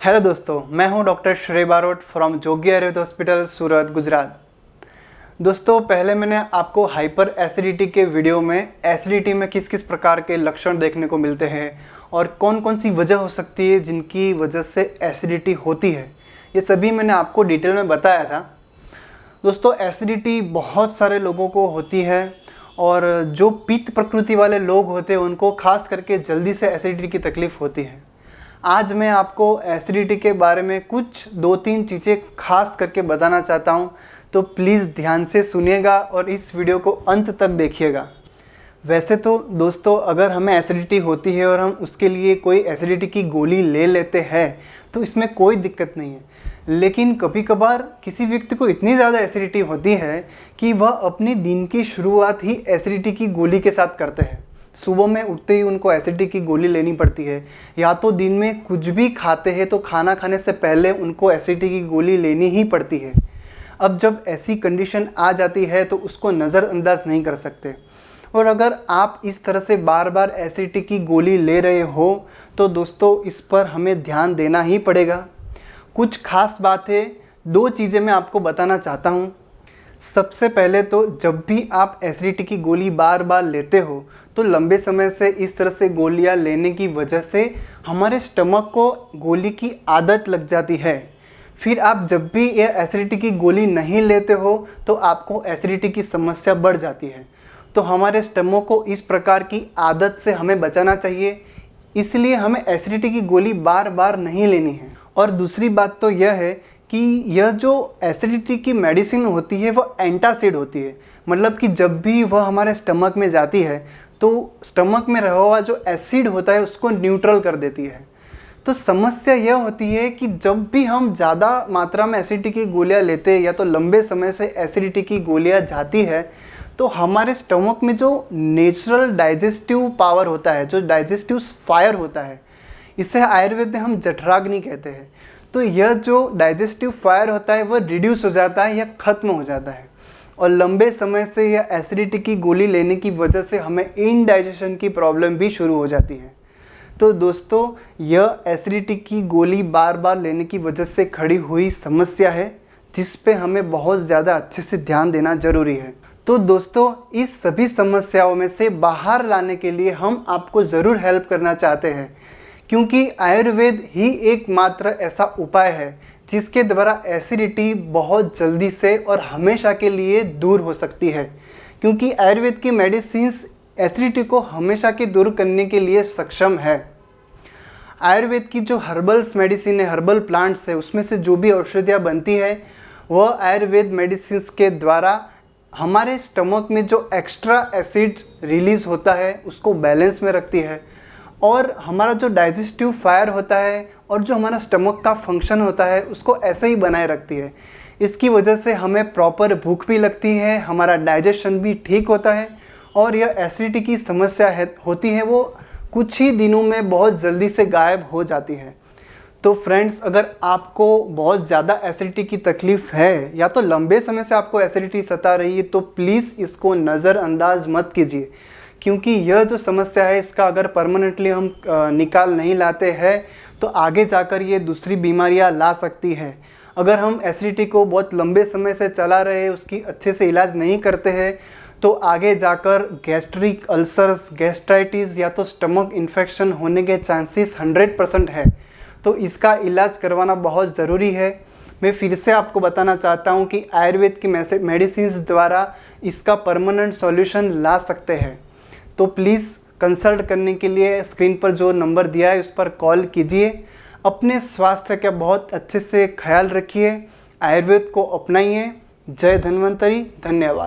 Hello दोस्तों, मैं हूं doctor Shrey Barot from Jogi Ayurveda hospital Surat, Gujarat. दोस्तों, पहले मैंने आपको हाइपर एसिडिटी के वीडियो में एसिडिटी में किस किस प्रकार के लक्षण देखने को मिलते हैं और कौन कौन सी वजह हो सकती है जिनकी वजह से एसिडिटी होती है, ये सभी मैंने आपको डिटेल में बताया था। दोस्तों, एसिडिटी बहुत सारे लोगों को होती है और जो पित्त प्रकृति वाले लोग होते हैं उनको खास करके जल्दी से एसिडिटी की तकलीफ़ होती है। आज मैं आपको एसिडिटी के बारे में कुछ 2-3 चीज़ें खास करके बताना चाहता हूं, तो प्लीज़ ध्यान से सुनिएगा और इस वीडियो को अंत तक देखिएगा। वैसे तो दोस्तों, अगर हमें एसिडिटी होती है और हम उसके लिए कोई एसिडिटी की गोली ले लेते हैं तो इसमें कोई दिक्कत नहीं है, लेकिन कभी कभार किसी व्यक्ति को इतनी ज़्यादा एसिडिटी होती है कि वह अपनी दिन की शुरुआत ही एसिडिटी की गोली के साथ करते हैं। सुबह में उठते ही उनको एसिडिटी की गोली लेनी पड़ती है, या तो दिन में कुछ भी खाते हैं तो खाना खाने से पहले उनको एसिडिटी की गोली लेनी ही पड़ती है। अब जब ऐसी कंडीशन आ जाती है तो उसको नज़रअंदाज नहीं कर सकते, और अगर आप इस तरह से बार बार एसिडिटी की गोली ले रहे हो तो दोस्तों इस पर हमें ध्यान देना ही पड़ेगा। कुछ खास बातें, 2 चीज़ें मैं आपको बताना चाहता हूँ। सबसे पहले तो जब भी आप एसिडिटी की गोली बार बार लेते हो तो लंबे समय से इस तरह से गोलियां लेने की वजह से हमारे स्टमक को गोली की आदत लग जाती है। फिर आप जब भी ये एसिडिटी की गोली नहीं लेते हो तो आपको एसिडिटी की समस्या बढ़ जाती है। तो हमारे स्टमक को इस प्रकार की आदत से हमें बचाना चाहिए, इसलिए हमें एसिडिटी की गोली बार बार नहीं लेनी है। और दूसरी बात तो यह है कि यह जो एसिडिटी की मेडिसिन होती है वह एंटासिड होती है, मतलब कि जब भी वह हमारे स्टमक में जाती है तो स्टमक में रहा हुआ जो एसिड होता है उसको न्यूट्रल कर देती है। तो समस्या यह होती है कि जब भी हम ज़्यादा मात्रा में एसिडिटी की गोलियां लेते हैं या तो लंबे समय से एसिडिटी की गोलियां जाती है तो हमारे स्टमक में जो नेचुरल डाइजेस्टिव पावर होता है, जो डाइजेस्टिव फायर होता है, इसे आयुर्वेद में हम जठराग्नि कहते हैं। तो यह जो डाइजेस्टिव फायर होता है वह रिड्यूस हो जाता है या ख़त्म हो जाता है, और लंबे समय से यह एसिडिटी की गोली लेने की वजह से हमें इनडाइजेशन की प्रॉब्लम भी शुरू हो जाती है। तो दोस्तों, यह एसिडिटी की गोली बार बार लेने की वजह से खड़ी हुई समस्या है जिस पे हमें बहुत ज़्यादा अच्छे से ध्यान देना ज़रूरी है। तो दोस्तों, इस सभी समस्याओं में से बाहर लाने के लिए हम आपको ज़रूर हेल्प करना चाहते हैं, क्योंकि आयुर्वेद ही एकमात्र ऐसा उपाय है जिसके द्वारा एसिडिटी बहुत जल्दी से और हमेशा के लिए दूर हो सकती है। क्योंकि आयुर्वेद की मेडिसिन्स एसिडिटी को हमेशा के दूर करने के लिए सक्षम है। आयुर्वेद की जो हर्बल्स मेडिसिन है, हर्बल प्लांट्स है, उसमें से जो भी औषधियाँ बनती है वह आयुर्वेद मेडिसिन्स के द्वारा हमारे स्टमक में जो एक्स्ट्रा एसिड रिलीज़ होता है उसको बैलेंस में रखती है, और हमारा जो डाइजेस्टिव फायर होता है और जो हमारा स्टमक का फंक्शन होता है उसको ऐसे ही बनाए रखती है। इसकी वजह से हमें प्रॉपर भूख भी लगती है, हमारा डाइजेशन भी ठीक होता है, और यह एसिडिटी की समस्या होती है वो कुछ ही दिनों में बहुत जल्दी से गायब हो जाती है। तो फ्रेंड्स, अगर आपको बहुत ज़्यादा एसिडिटी की तकलीफ़ है या तो लंबे समय से आपको एसिडिटी सता रही है तो प्लीज़ इसको नज़रअंदाज मत कीजिए, क्योंकि यह जो समस्या है इसका अगर परमानेंटली हम निकाल नहीं लाते हैं तो आगे जाकर ये दूसरी बीमारियां ला सकती है। अगर हम एसिडिटी को बहुत लंबे समय से चला रहे हैं, उसकी अच्छे से इलाज नहीं करते हैं, तो आगे जाकर गैस्ट्रिक अल्सर्स, गैस्ट्राइटिस या तो स्टमक इन्फेक्शन होने के चांसेस 100% है। तो इसका इलाज करवाना बहुत ज़रूरी है। मैं फिर से आपको बताना चाहता हूँ कि आयुर्वेद की मेडिसिन्स द्वारा इसका परमानेंट सॉल्यूशन ला सकते हैं। तो प्लीज़ कंसल्ट करने के लिए स्क्रीन पर जो नंबर दिया है उस पर कॉल कीजिए। अपने स्वास्थ्य का बहुत अच्छे से ख्याल रखिए, आयुर्वेद को अपनाइए। जय धन्वंतरी, धन्यवाद।